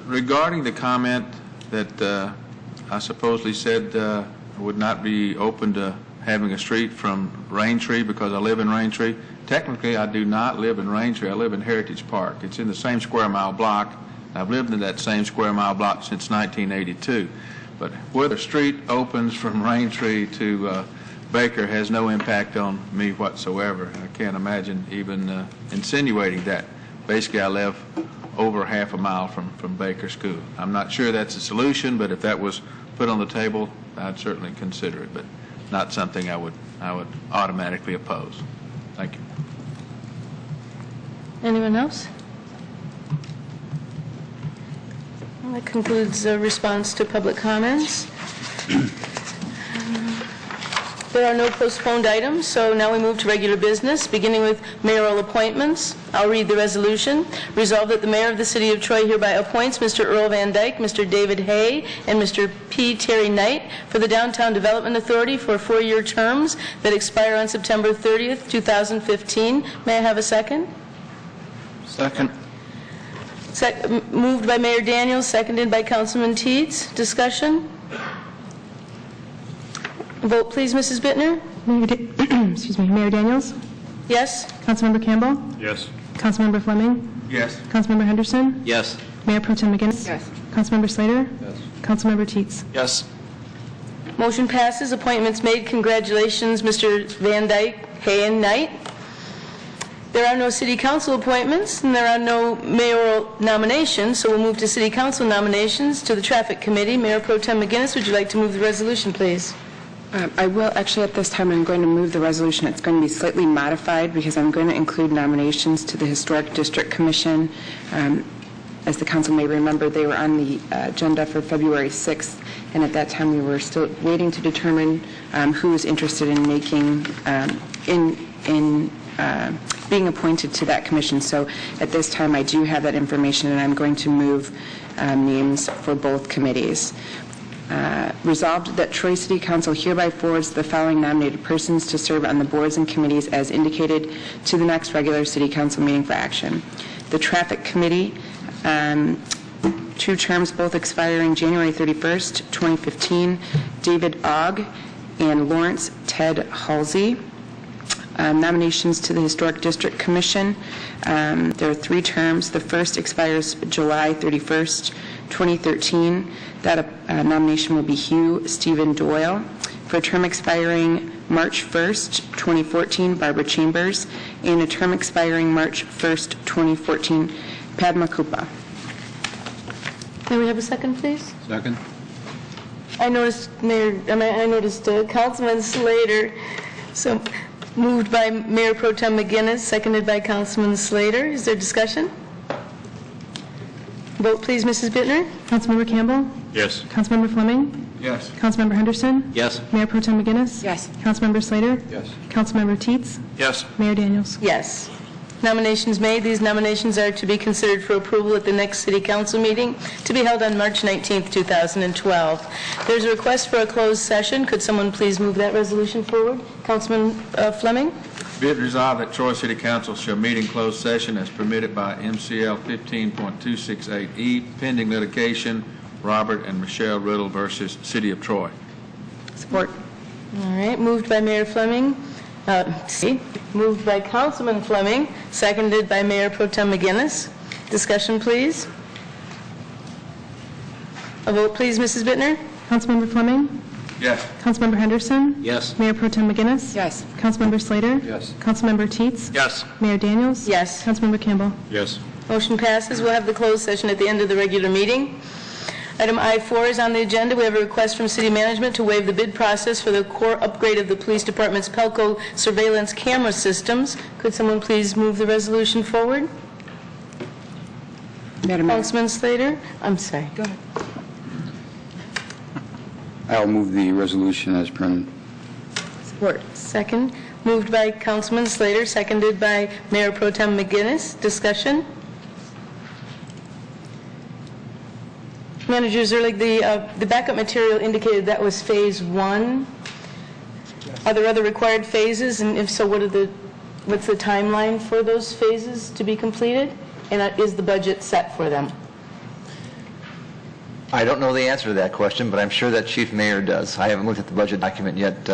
Speaker 14: Regarding the comment that I supposedly said I would not be open to having a street from Raintree because I live in Raintree, technically I do not live in Raintree. I live in Heritage Park. It's in the same square mile block. I've lived in that same square mile block since 1982. But whether a street opens from Raintree to Baker has no impact on me whatsoever. I can't imagine even insinuating that. Basically, I live over half a mile from Baker School. I'm not sure that's a solution, but if that was put on the table, I'd certainly consider it, but not something I would automatically oppose. Thank you.
Speaker 1: Anyone else? Well, that concludes the response to public comments. There are no postponed items, so now we move to regular business, beginning with mayoral appointments. I'll read the resolution. Resolved that the mayor of the city of Troy hereby appoints Mr. Earl Van Dyke, Mr. David Hay, and Mr. P. Terry Knight for the Downtown Development Authority for 4-year terms that expire on September 30th, 2015. May I have a second?
Speaker 14: Second.
Speaker 1: Moved by Mayor Daniels, seconded by Councilman Teets. Discussion? Vote, please, Mrs. Bittner.
Speaker 4: Mayor Daniels?
Speaker 1: Yes?
Speaker 4: Councilmember Campbell?
Speaker 14: Yes.
Speaker 4: Councilmember Fleming?
Speaker 14: Yes.
Speaker 4: Councilmember Henderson?
Speaker 10: Yes.
Speaker 4: Mayor Pro Tem McGinnis?
Speaker 1: Yes.
Speaker 4: Councilmember Slater?
Speaker 14: Yes.
Speaker 4: Councilmember Teets?
Speaker 10: Yes.
Speaker 1: Motion passes. Appointments made. Congratulations, Mr. Van Dyke, Hay, and Knight. There are no city council appointments, and there are no mayoral nominations, so we'll move to city council nominations to the traffic committee. Mayor Pro Tem McGinnis, would you like to move the resolution, please?
Speaker 15: I will. Actually, at this time, I'm going to move the resolution. It's going to be slightly modified because I'm going to include nominations to the Historic District Commission. As the council may remember, they were on the agenda for February 6th, and at that time we were still waiting to determine who was interested in making, being appointed to that commission. So at this time, I do have that information, and I'm going to move names for both committees. Resolved that Troy City Council hereby forwards the following nominated persons to serve on the boards and committees as indicated to the next regular City Council meeting for action. The Traffic Committee, 2 terms, both expiring January 31st, 2015, David Ogg and Lawrence Ted Halsey. Nominations to the Historic District Commission. There are 3 terms. The first expires July 31st, 2013. That nomination will be Hugh Stephen Doyle. For a term expiring March 1st, 2014, Barbara Chambers. And a term expiring March 1st, 2014, Padma Kupa.
Speaker 1: May we have a second, please?
Speaker 14: Second.
Speaker 1: I noticed Councilman Slater. So moved by Mayor Pro Tem McGinnis, seconded by Councilman Slater. Is there discussion? Vote, please, Mrs. Bittner.
Speaker 4: Councilmember Campbell?
Speaker 14: Yes.
Speaker 4: Councilmember Fleming?
Speaker 14: Yes.
Speaker 4: Councilmember Henderson?
Speaker 10: Yes.
Speaker 4: Mayor Pro Tem McGinnis?
Speaker 15: Yes.
Speaker 4: Councilmember Slater?
Speaker 14: Yes.
Speaker 4: Councilmember Teets?
Speaker 14: Yes.
Speaker 4: Mayor Daniels?
Speaker 1: Yes. Nominations made. These nominations are to be considered for approval at the next City Council meeting to be held on March 19th, 2012. There's a request for a closed session. Could someone please move that resolution forward? Councilman Fleming?
Speaker 14: Be it resolved that Troy City Council shall meet in closed session as permitted by MCL 15.268E, pending litigation, Robert and Michelle Riddle versus City of Troy.
Speaker 1: Support. All right. Moved by Mayor Fleming. Moved by Councilman Fleming, seconded by Mayor Pro Tem McGinnis. Discussion, please. A vote, please, Mrs. Bittner.
Speaker 4: Councilmember Fleming?
Speaker 14: Yes.
Speaker 4: Councilmember Henderson?
Speaker 10: Yes.
Speaker 4: Mayor Pro Tem McGinnis?
Speaker 15: Yes.
Speaker 4: Councilmember Slater?
Speaker 14: Yes.
Speaker 4: Councilmember Teets?
Speaker 14: Yes.
Speaker 4: Mayor Daniels?
Speaker 1: Yes.
Speaker 4: Councilmember Campbell?
Speaker 14: Yes.
Speaker 1: Motion passes. We'll have the closed session at the end of the regular meeting. Item I-4 is on the agenda. We have a request from City Management to waive the bid process for the core upgrade of the Police Department's Pelco surveillance camera systems. Could someone please move the resolution forward?
Speaker 15: Madam Mayor.
Speaker 1: Councilman Slater? I'm sorry. Go ahead.
Speaker 8: I'll move the resolution as printed.
Speaker 1: Support. Second. Moved by Councilman Slater, seconded by Mayor Pro Tem McGinnis. Discussion? Manager Zerlich, the backup material indicated that was Phase 1. Are there other required phases? And if so, what's the timeline for those phases to be completed? And is the budget set for them?
Speaker 16: I don't know the answer to that question, but I'm sure that Chief Mayor does. I haven't looked at the budget document yet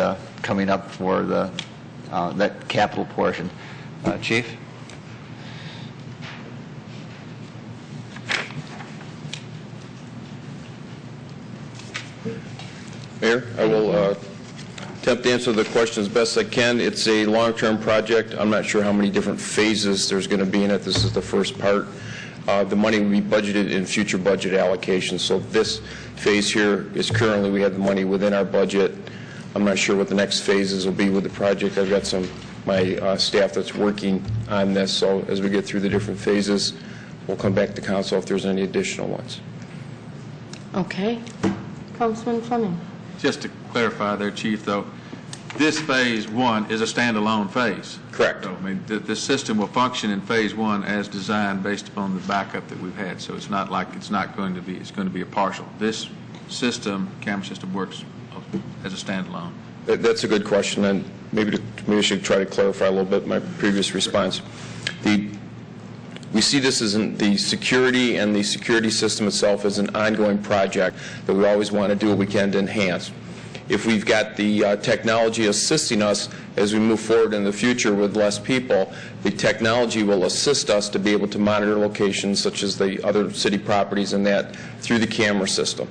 Speaker 16: coming up for that capital portion. Chief?
Speaker 17: Mayor, I will attempt to answer the question as best I can. It's a long-term project. I'm not sure how many different phases there's going to be in it. This is the first part. The money will be budgeted in future budget allocations. So this phase here is currently, we have the money within our budget. I'm not sure what the next phases will be with the project. I've got my staff that's working on this. So as we get through the different phases, we'll come back to council if there's any additional ones.
Speaker 1: Okay. Councilman Fleming.
Speaker 14: Just to clarify there, Chief, though, this phase one is a standalone phase.
Speaker 17: Correct.
Speaker 14: So, I mean, the system will function in phase one as designed based upon the backup that we've had. So it's not like it's going to be a partial. This system, camera system, works as a standalone.
Speaker 17: That's a good question, and maybe I should try to clarify a little bit my previous response. We see this as the security and the security system itself as an ongoing project that we always want to do what we can to enhance. If we've got the technology assisting us as we move forward in the future with less people, the technology will assist us to be able to monitor locations such as the other city properties and that through the camera system.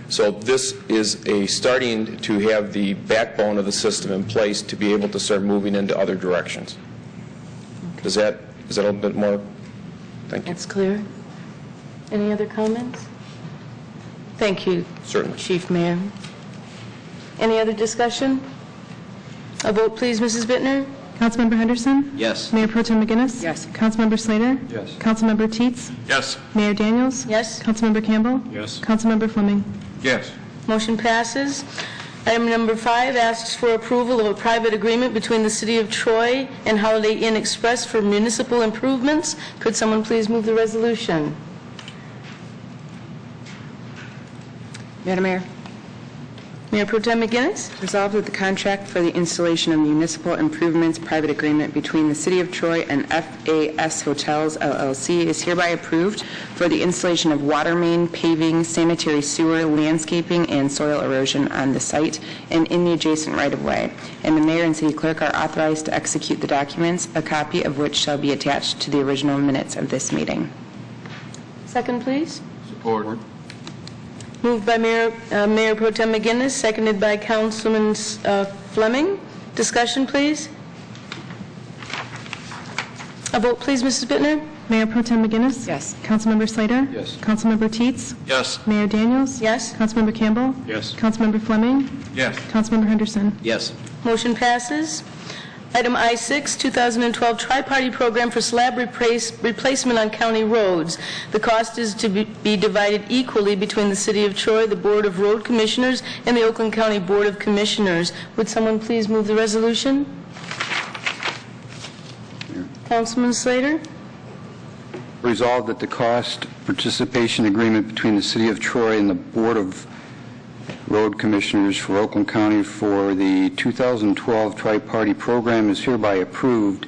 Speaker 17: So this is starting to have the backbone of the system in place to be able to start moving into other directions. Is that a little bit more? Thank you.
Speaker 1: That's clear. Any other comments? Thank you,
Speaker 17: Certainly.
Speaker 1: Chief Mayor. Any other discussion? A vote, please, Mrs. Bittner.
Speaker 4: Councilmember Henderson?
Speaker 16: Yes.
Speaker 4: Mayor Pro Tem McGinnis?
Speaker 15: Yes.
Speaker 4: Councilmember Slater?
Speaker 16: Yes.
Speaker 4: Councilmember Teets?
Speaker 14: Yes.
Speaker 4: Mayor Daniels?
Speaker 1: Yes.
Speaker 4: Councilmember Campbell?
Speaker 14: Yes.
Speaker 4: Councilmember Fleming?
Speaker 14: Yes.
Speaker 1: Motion passes. Item number 5 asks for approval of a private agreement between the City of Troy and Holiday Inn Express for municipal improvements. Could someone please move the resolution?
Speaker 15: Madam Mayor,
Speaker 1: Mayor Pro Tem McGinnis?
Speaker 15: resolved that the contract for the installation of municipal improvements private agreement between the City of Troy and FAS Hotels LLC is hereby approved for the installation of water main, paving, sanitary sewer, landscaping, and soil erosion on the site and in the adjacent right-of-way. And the mayor and city clerk are authorized to execute the documents, a copy of which shall be attached to the original minutes of this meeting.
Speaker 1: Second, please.
Speaker 14: Support.
Speaker 1: Moved by Mayor Pro Tem McGinnis, seconded by Councilman Fleming. Discussion, please. A vote, please, Mrs. Bittner.
Speaker 4: Mayor Pro Tem McGinnis?
Speaker 15: Yes.
Speaker 4: Councilmember Slater?
Speaker 16: Yes.
Speaker 4: Councilmember Teets?
Speaker 14: Yes.
Speaker 4: Mayor Daniels?
Speaker 1: Yes.
Speaker 4: Councilmember Campbell?
Speaker 14: Yes.
Speaker 4: Councilmember Fleming?
Speaker 14: Yes.
Speaker 4: Councilmember Henderson?
Speaker 16: Yes.
Speaker 1: Motion passes. Item I6, 2012 Tri-Party Program for Slab Replacement on County Roads. The cost is to be divided equally between the City of Troy, the Board of Road Commissioners, and the Oakland County Board of Commissioners. Would someone please move the resolution? Councilman Slater?
Speaker 8: Resolved that the cost participation agreement between the City of Troy and the Board of Road Commissioners for Oakland County for the 2012 Tri-Party Program is hereby approved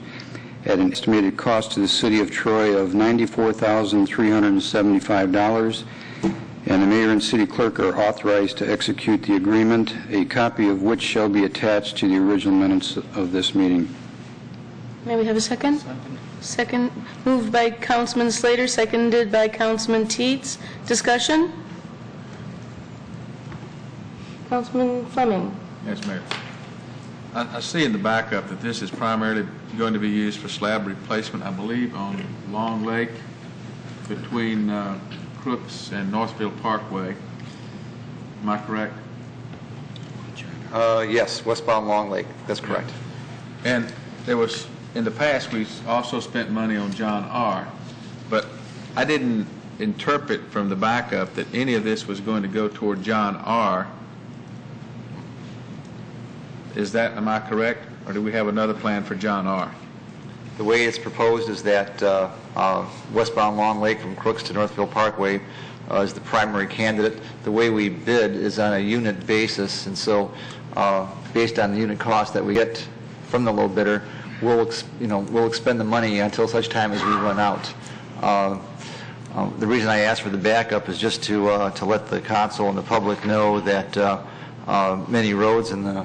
Speaker 8: at an estimated cost to the City of Troy of $94,375, and the mayor and city clerk are authorized to execute the agreement, a copy of which shall be attached to the original minutes of this meeting.
Speaker 1: May we have a second? Second. Moved by Councilman Slater, seconded by Councilman Teets. Discussion? Councilman Fleming.
Speaker 14: Yes, Mayor. I see in the backup that this is primarily going to be used for slab replacement, I believe, on Long Lake between Crooks and Northfield Parkway. Am I correct?
Speaker 16: Yes, westbound Long Lake. That's correct.
Speaker 14: And there was, in the past, we also spent money on John R., but I didn't interpret from the backup that any of this was going to go toward John R. Am I correct, or do we have another plan for John R.?
Speaker 16: The way it's proposed is that westbound Long Lake from Crooks to Northfield Parkway is the primary candidate. The way we bid is on a unit basis, and so based on the unit cost that we get from the low bidder, we'll expend the money until such time as we run out. The reason I asked for the backup is just to let the council and the public know that many roads in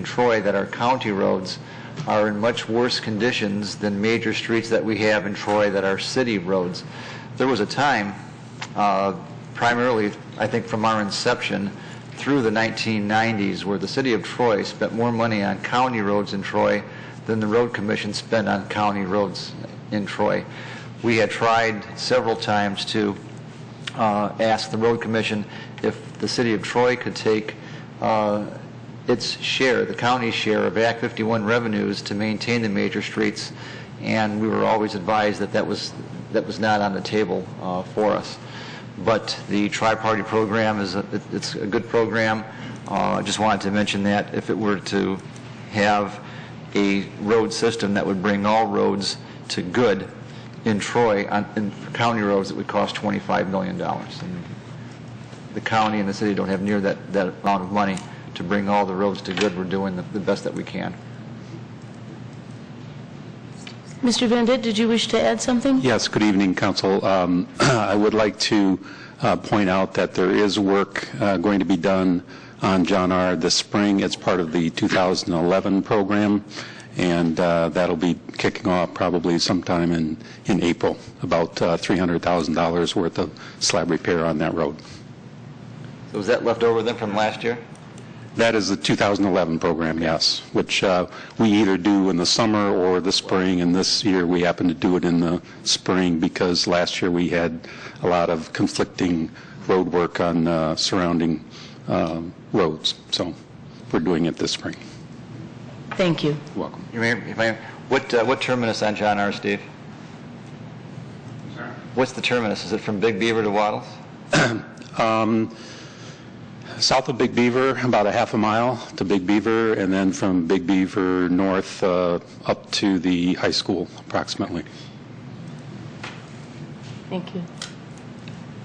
Speaker 16: Troy that are county roads are in much worse conditions than major streets that we have in Troy that are city roads. There was a time, primarily I think from our inception through the 1990s, where the city of Troy spent more money on county roads in Troy than the road commission spent on county roads in Troy. We had tried several times to ask the road commission if the city of Troy could take its share, the county's share of Act 51 revenues to maintain the major streets, and we were always advised that that was not on the table for us. But the Tri-Party Program it's a good program. I just wanted to mention that if it were to have a road system that would bring all roads to good in Troy, in county roads, it would cost $25 million. And the county and the city don't have near that amount of money to bring all the roads to good. We're doing the best that we can.
Speaker 1: Mr. Van Dit, did you wish to add something?
Speaker 18: Yes, good evening, Council. I would like to point out that there is work going to be done on John R. this spring. It's part of the 2011 program, and that'll be kicking off probably sometime in April, about $300,000 worth of slab repair on that road.
Speaker 16: So was that left over then from last year?
Speaker 18: That is the 2011 program, yes, which we either do in the summer or the spring, and this year we happen to do it in the spring because last year we had a lot of conflicting road work on surrounding roads. So we're doing it this spring.
Speaker 1: Thank you.
Speaker 18: You're welcome.
Speaker 16: What terminus on John R., Steve? What's the terminus? Is it from Big Beaver to Waddles?
Speaker 18: South of Big Beaver, about a half a mile to Big Beaver, and then from Big Beaver north up to the high school, approximately.
Speaker 1: Thank you.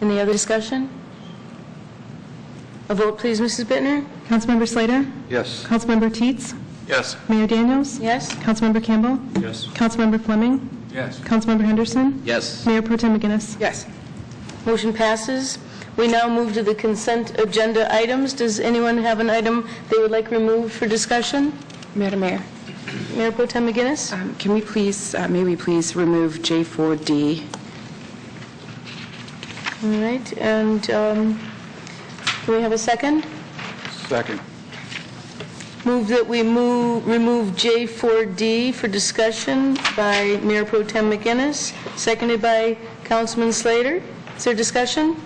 Speaker 1: Any other discussion? A vote, please, Mrs. Bittner.
Speaker 4: Councilmember Slater?
Speaker 16: Yes.
Speaker 4: Councilmember Teets?
Speaker 14: Yes.
Speaker 4: Mayor Daniels?
Speaker 1: Yes.
Speaker 4: Councilmember Campbell?
Speaker 14: Yes.
Speaker 4: Councilmember Fleming?
Speaker 14: Yes.
Speaker 4: Councilmember Henderson?
Speaker 10: Yes.
Speaker 4: Mayor Pro Tem McGinnis?
Speaker 15: Yes.
Speaker 1: Motion passes. We now move to the consent agenda items. Does anyone have an item they would like removed for discussion?
Speaker 15: Madam Mayor,
Speaker 1: Mayor Pro Tem McGinnis?
Speaker 15: can we please, may we please remove J4D?
Speaker 1: All right, and can we have a second?
Speaker 8: Second.
Speaker 1: Move that we remove J4D for discussion by Mayor Pro Tem McGinnis, seconded by Councilman Slater. Is there discussion?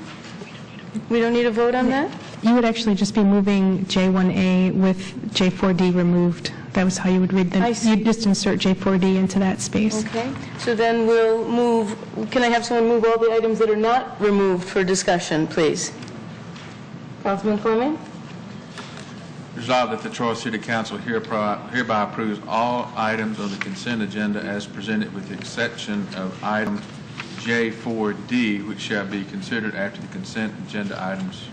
Speaker 1: We don't need a vote on that?
Speaker 4: You would actually just be moving J1A with J4D removed. That was how you would read them.
Speaker 1: I see.
Speaker 4: You'd just insert J4D into that space.
Speaker 1: Okay, so then we'll move, can I have someone move all the items that are not removed for discussion, please? Councilman Fleming?
Speaker 14: Resolved that the Troy City Council hereby approves all items on the consent agenda as presented with the exception of item J4D, which shall be considered after the consent agenda items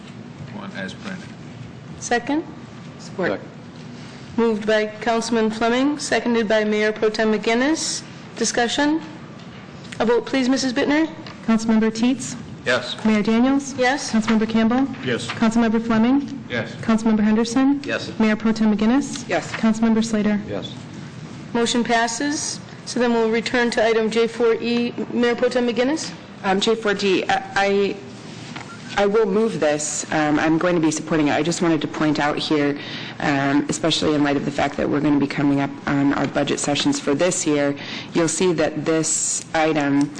Speaker 14: one as printed.
Speaker 1: Second?
Speaker 15: Support.
Speaker 1: Moved by Councilman Fleming, seconded by Mayor Pro Tem McGinnis. Discussion? A vote, please, Mrs. Bittner?
Speaker 4: Councilmember Teets?
Speaker 14: Yes.
Speaker 4: Mayor Daniels?
Speaker 1: Yes.
Speaker 4: Councilmember Campbell?
Speaker 14: Yes.
Speaker 4: Councilmember Fleming?
Speaker 14: Yes.
Speaker 4: Councilmember Henderson?
Speaker 10: Yes.
Speaker 4: Mayor Pro Tem McGinnis?
Speaker 15: Yes.
Speaker 4: Councilmember Slater?
Speaker 16: Yes.
Speaker 1: Motion passes. So then we'll return to item J4E. Mayor Pro Tem McGinnis?
Speaker 15: J4D, I will move this. I'm going to be supporting it. I just wanted to point out here, especially in light of the fact that we're going to be coming up on our budget sessions for this year, you'll see that this item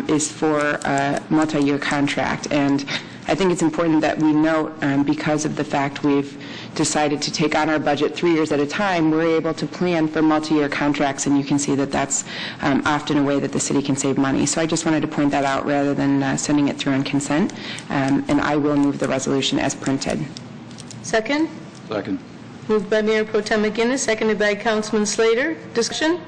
Speaker 15: is for a multi-year contract. And I think it's important that we note, because of the fact we've decided to take on our budget 3 years at a time, we're able to plan for multi-year contracts, and you can see that that's often a way that the city can save money. So I just wanted to point that out rather than sending it through on consent, and I will move the resolution as printed.
Speaker 1: Second?
Speaker 8: Second.
Speaker 1: Moved by Mayor Pro Tem McGinnis, seconded by Councilman Slater. Discussion?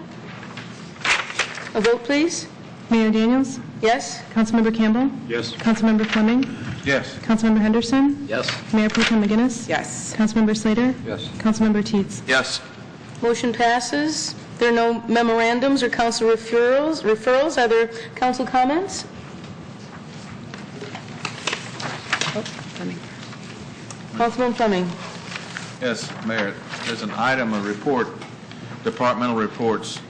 Speaker 1: A vote, please.
Speaker 4: Mayor Daniels?
Speaker 1: Yes?
Speaker 4: Councilmember Campbell?
Speaker 8: Yes.
Speaker 4: Councilmember Fleming?
Speaker 14: Yes.
Speaker 4: Councilmember Henderson?
Speaker 10: Yes.
Speaker 4: Mayor Pro Tem McGinnis?
Speaker 15: Yes.
Speaker 4: Councilmember Slater?
Speaker 8: Yes.
Speaker 4: Councilmember Teets?
Speaker 14: Yes.
Speaker 1: Motion passes. There are no memorandums or council referrals. Are there council comments? Councilman Fleming.
Speaker 14: Yes, Mayor. There's an item, a report, departmental reports,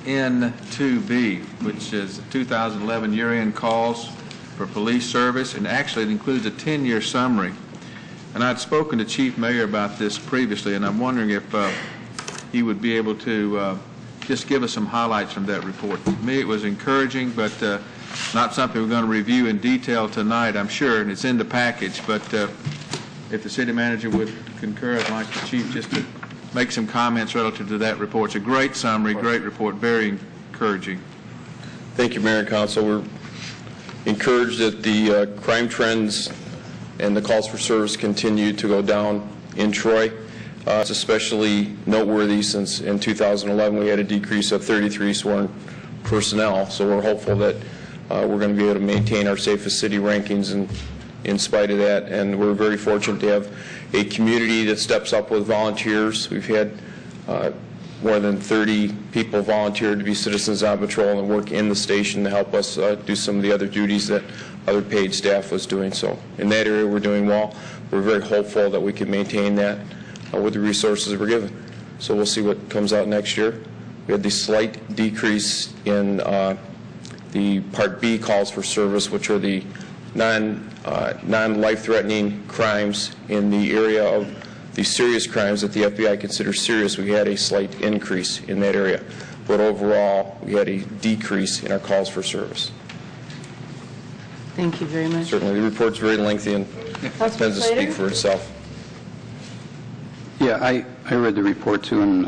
Speaker 14: N2B, which is 2011 year-end calls for police service, and actually it includes a 10-year summary. And I'd spoken to Chief Mayor about this previously, and I'm wondering if he would be able to just give us some highlights from that report. To me, it was encouraging, but not something we're going to review in detail tonight, I'm sure, and it's in the package. But if the city manager would concur, I'd like the chief just to make some comments relative to that report. It's a great summary, great report, very encouraging.
Speaker 17: Thank you, Mayor and Council. We're encouraged that the crime trends and the calls for service continue to go down in Troy. It's especially noteworthy since in 2011 we had a decrease of 33 sworn personnel, so we're hopeful that we're going to be able to maintain our safest city rankings in spite of that, and we're very fortunate to have a community that steps up with volunteers. We've had more than 30 people volunteer to be citizens on patrol and work in the station to help us do some of the other duties that other paid staff was doing. So in that area we're doing well. We're very hopeful that we can maintain that with the resources we're given. So we'll see what comes out next year. We had the slight decrease in the Part B calls for service, which are the non-life-threatening crimes in the area of the serious crimes that the FBI considers serious. We had a slight increase in that area. But overall, we had a decrease in our calls for service.
Speaker 1: Thank you very much.
Speaker 17: Certainly, the report's very lengthy and tends to speak for itself.
Speaker 18: Yeah, I read the report too, and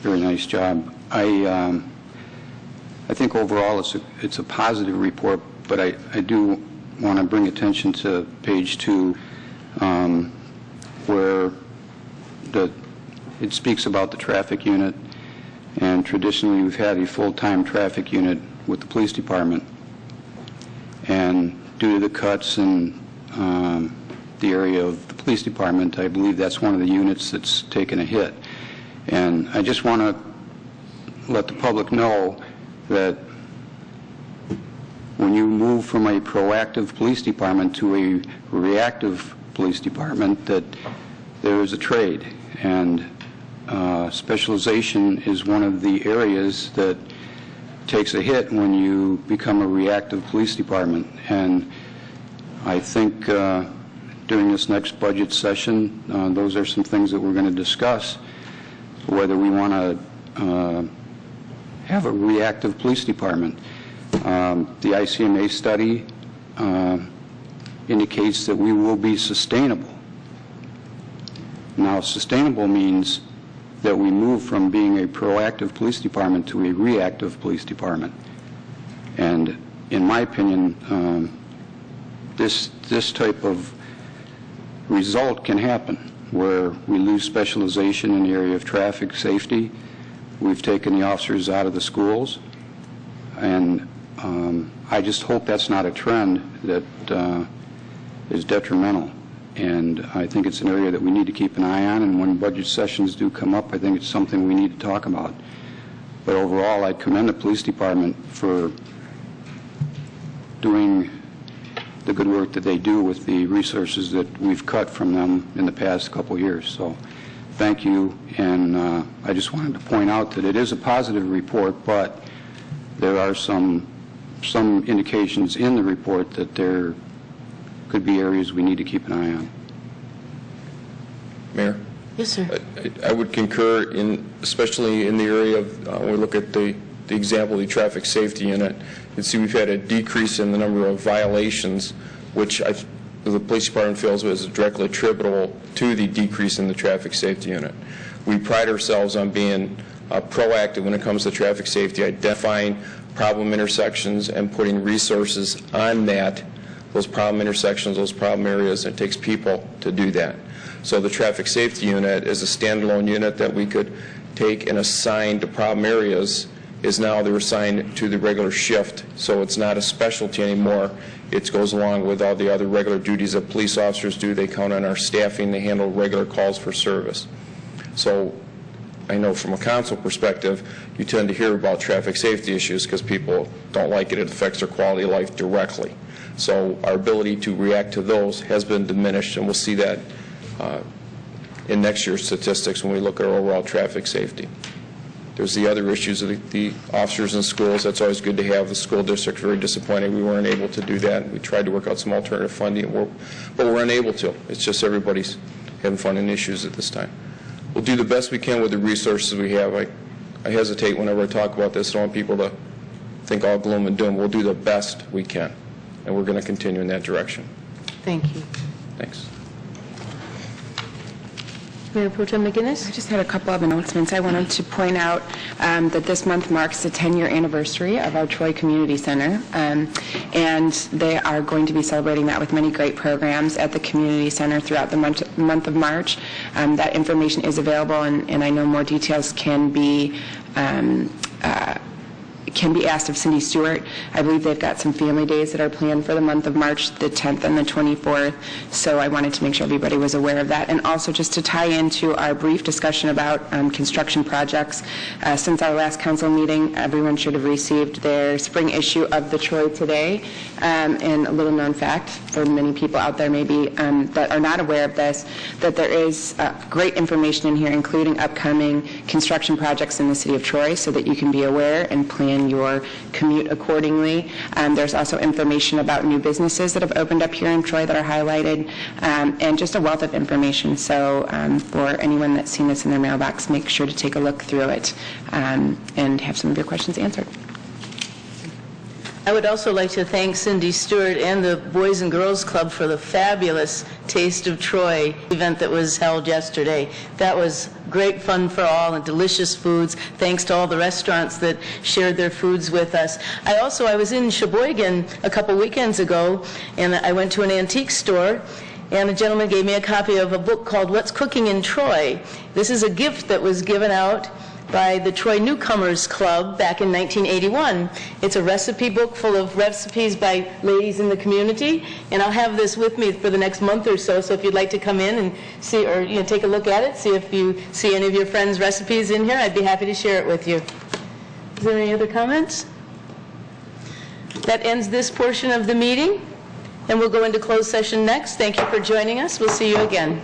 Speaker 18: very nice job. I think overall it's a positive report, but I do want to bring attention to page 2, where it speaks about the traffic unit, and traditionally we've had a full-time traffic unit with the police department, and due to the cuts in the area of the police department, I believe that's one of the units that's taken a hit. And I just want to let the public know that when you move from a proactive police department to a reactive police department, that there is a trade, and specialization is one of the areas that takes a hit when you become a reactive police department. And I think during this next budget session, those are some things that we're going to discuss, whether we want to have a reactive police department. The ICMA study indicates that we will be sustainable. Now, sustainable means that we move from being a proactive police department to a reactive police department. And in my opinion, this type of result can happen, where we lose specialization in the area of traffic safety. We've taken the officers out of the schools, and I just hope that's not a trend that is detrimental. And I think it's an area that we need to keep an eye on, and when budget sessions do come up, I think it's something we need to talk about. But overall, I commend the police department for doing the good work that they do with the resources that we've cut from them in the past couple years. So thank you, and I just wanted to point out that it is a positive report, but there are some indications in the report that there could be areas we need to keep an eye on.
Speaker 17: Mayor?
Speaker 1: Yes, sir.
Speaker 17: I would concur, especially in the area of, when we look at the example of the traffic safety unit, you can see we've had a decrease in the number of violations, which the police department feels is directly attributable to the decrease in the traffic safety unit. We pride ourselves on being proactive when it comes to traffic safety, identifying problem intersections and putting resources on those problem intersections, those problem areas, and it takes people to do that. So the traffic safety unit is a standalone unit that we could take and assign to problem areas. Is now they're assigned to the regular shift, so it's not a specialty anymore. It goes along with all the other regular duties that police officers do. They count on our staffing. They handle regular calls for service. So I know from a council perspective, you tend to hear about traffic safety issues because people don't like it. It affects their quality of life directly. So our ability to react to those has been diminished, and we'll see that in next year's statistics when we look at our overall traffic safety. There's the other issues of the officers in schools. That's always good to have. The school district's very disappointed we weren't able to do that. We tried to work out some alternative funding, but we're unable to. It's just everybody's having funding issues at this time. We'll do the best we can with the resources we have. I hesitate whenever I talk about this. I don't want people to think all gloom and doom. We'll do the best we can, and we're going to continue in that direction.
Speaker 1: Thank you.
Speaker 17: Thanks.
Speaker 1: Mayor Pro Tem McGinnis?
Speaker 15: I just had a couple of announcements. I wanted to point out that this month marks the 10-year anniversary of our Troy Community Center, and they are going to be celebrating that with many great programs at the Community Center throughout the month of March. That information is available, and I know more details can be asked of Cindy Stewart. I believe they've got some family days that are planned for the month of March, the 10th and the 24th, so I wanted to make sure everybody was aware of that. And also just to tie into our brief discussion about construction projects, since our last council meeting, everyone should have received their spring issue of the Troy Today, and a little known fact for many people out there maybe that are not aware of this, that there is great information in here, including upcoming construction projects in the city of Troy, so that you can be aware and plan your commute accordingly. There's also information about new businesses that have opened up here in Troy that are highlighted, and just a wealth of information. So for anyone that's seen this in their mailbox, make sure to take a look through it and have some of your questions answered.
Speaker 1: I would also like to thank Cindy Stewart and the Boys and Girls Club for the fabulous Taste of Troy event that was held yesterday. That was great fun for all and delicious foods. Thanks to all the restaurants that shared their foods with us. I was in Sheboygan a couple weekends ago, and I went to an antique store, and a gentleman gave me a copy of a book called What's Cooking in Troy. This is a gift that was given out by the Troy Newcomers Club back in 1981. It's a recipe book full of recipes by ladies in the community, and I'll have this with me for the next month or so, so if you'd like to come in and see, or take a look at it, see if you see any of your friends' recipes in here, I'd be happy to share it with you. Is there any other comments? That ends this portion of the meeting, and we'll go into closed session next. Thank you for joining us. We'll see you again.